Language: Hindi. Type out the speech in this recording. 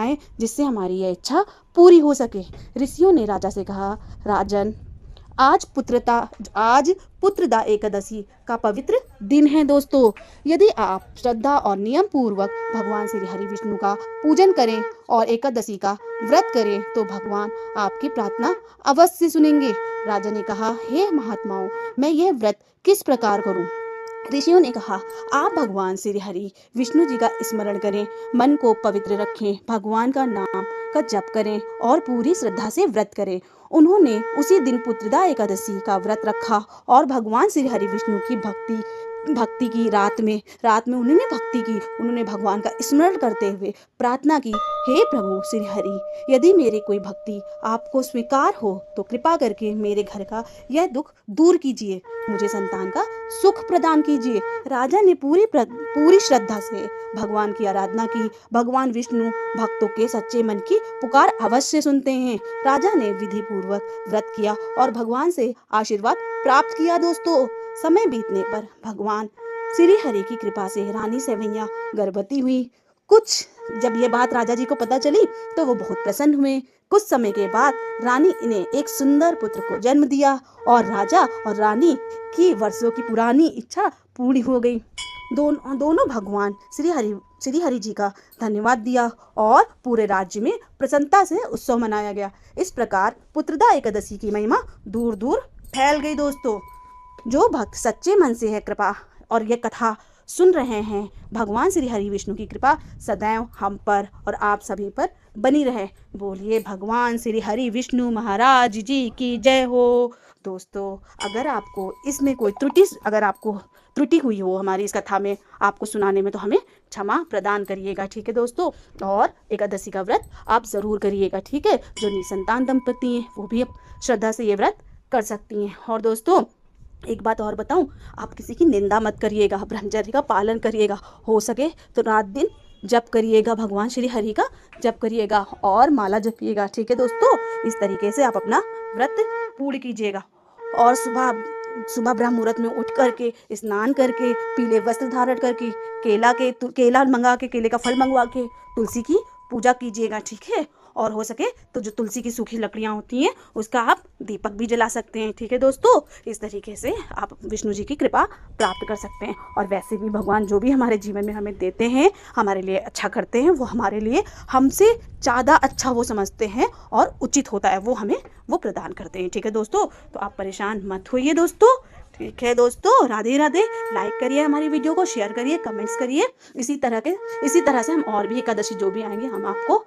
बनाएं जिससे हमारी यह इच्छा पूरी हो सके। ऋषियों ने राजा से कहा, राजन, आज पुत्रदा एकादशी का पवित्र दिन है दोस्तों। यदि आप श्रद्धा और नियम पूर्वक भगवान श्री हरि विष्णु का पूजन करें और एकादशी का व्रत करें तो भगवान आपकी प्रार्थना अवश्य सुनेंगे। राजा ने कहा, हे महात्माओं, मैं यह व्रत किस प्रकार करूं? ऋषियों ने कहा, आप भगवान श्री हरि विष्णु जी का स्मरण करें, मन को पवित्र रखें, भगवान का नाम का जप करें और पूरी श्रद्धा से व्रत करें। उन्होंने उसी दिन पुत्रदा एकादशी का व्रत रखा और भगवान श्री हरि विष्णु की भक्ति की रात में उन्होंने भक्ति की। उन्होंने भगवान का स्मरण करते हुए प्रार्थना की, हे प्रभु श्री हरि, यदि मेरी कोई भक्ति आपको स्वीकार हो तो कृपा करके मेरे घर का यह दुख दूर कीजिए, मुझे संतान का सुख प्रदान कीजिए। राजा ने पूरी श्रद्धा से भगवान की आराधना की। भगवान विष्णु भक्तों के सच्चे मन की पुकार अवश्य सुनते हैं। राजा ने विधि पूर्वक व्रत किया और भगवान से आशीर्वाद प्राप्त किया दोस्तों। समय बीतने पर भगवान श्री हरि की कृपा से रानी सैवैया गर्भवती हुई। जब ये बात राजा जी को पता चली तो वो बहुत प्रसन्न हुए। कुछ समय के बाद रानी ने एक सुंदर पुत्र को जन्म दिया और राजा और रानी की वर्षों की पुरानी इच्छा पूरी हो गई। दोनों भगवान श्री हरि जी का धन्यवाद दिया और पूरे राज्य में प्रसन्नता से उत्सव मनाया गया। इस प्रकार पुत्रदा एकादशी की महिमा दूर दूर फैल गई दोस्तों। जो भक्त सच्चे मन से है कृपा और ये कथा सुन रहे हैं, भगवान श्री हरि विष्णु की कृपा सदैव हम पर और आप सभी पर बनी रहे। बोलिए भगवान श्री हरि विष्णु महाराज जी की जय हो। दोस्तों, अगर आपको इसमें कोई त्रुटि हुई हो हमारी इस कथा में आपको सुनाने में, तो हमें क्षमा प्रदान करिएगा, ठीक है दोस्तों। और एकादशी का व्रत आप ज़रूर करिएगा, ठीक है। जो निसंतान दंपति हैं वो भी अब श्रद्धा से ये व्रत कर सकती हैं। और दोस्तों, एक बात और बताऊं, आप किसी की निंदा मत करिएगा, ब्रह्मचर्य का पालन करिएगा। हो सके तो रात दिन जप करिएगा, भगवान श्री हरि का जप करिएगा और माला जपिएगा, ठीक है दोस्तों। इस तरीके से आप अपना व्रत पूर्ण कीजिएगा। और सुबह ब्रह्म मुहूर्त में उठ करके स्नान करके पीले वस्त्र धारण करके केला मंगा के, केले का फल मंगवा के तुलसी की पूजा कीजिएगा, ठीक है। और हो सके तो जो तुलसी की सूखी लकड़ियाँ होती हैं उसका आप दीपक भी जला सकते हैं, ठीक है दोस्तों। इस तरीके से आप विष्णु जी की कृपा प्राप्त कर सकते हैं। और वैसे भी भगवान जो भी हमारे जीवन में हमें देते हैं, हमारे लिए अच्छा करते हैं, वो हमारे लिए हमसे ज़्यादा अच्छा वो समझते हैं और उचित होता है वो प्रदान करते हैं, ठीक है दोस्तों। तो आप परेशान मत होइए दोस्तों, ठीक है दोस्तों। राधे राधे। लाइक करिए हमारी वीडियो को, शेयर करिए, कमेंट्स करिए। इसी तरह से हम और भी एकादशी जो भी आएंगे हम आपको